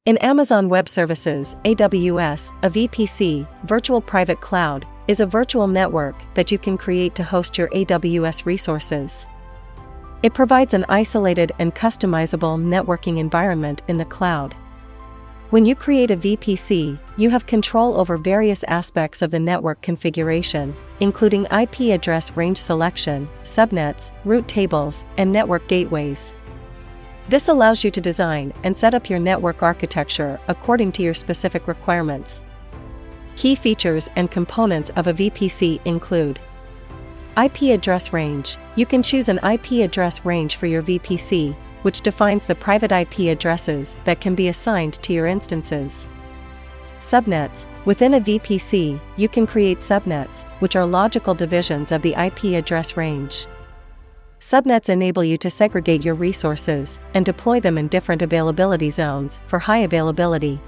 In Amazon Web Services, AWS, a VPC, Virtual Private Cloud, is a virtual network that you can create to host your AWS resources. It provides an isolated and customizable networking environment in the cloud. When you create a VPC, you have control over various aspects of the network configuration, including IP address range selection, subnets, route tables, and network gateways. This allows you to design and set up your network architecture according to your specific requirements. Key features and components of a VPC include IP address range. You can choose an IP address range for your VPC, which defines the private IP addresses that can be assigned to your instances. Subnets. Within a VPC, you can create subnets, which are logical divisions of the IP address range. Subnets enable you to segregate your resources and deploy them in different availability zones for high availability.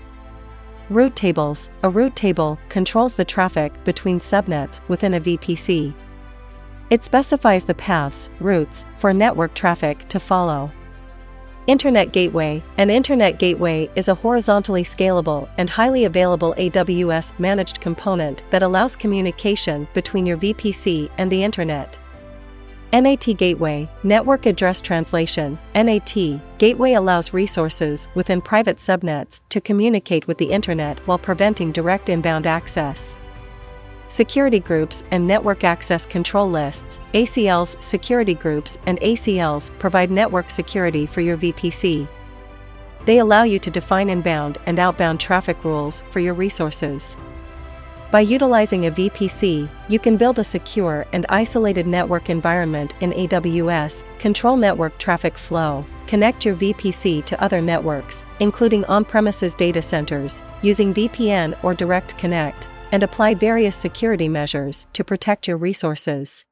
Route tables. A route table controls the traffic between subnets within a VPC. It specifies the paths, routes, for network traffic to follow. Internet Gateway. An Internet Gateway is a horizontally scalable and highly available AWS managed component that allows communication between your VPC and the Internet. NAT Gateway, Network Address Translation. NAT Gateway allows resources within private subnets to communicate with the Internet while preventing direct inbound access. Security groups and network access control lists. ACLs. Security groups and ACLs provide network security for your VPC. They allow you to define inbound and outbound traffic rules for your resources. By utilizing a VPC, you can build a secure and isolated network environment in AWS, control network traffic flow, connect your VPC to other networks, including on-premises data centers, using VPN or Direct Connect, and apply various security measures to protect your resources.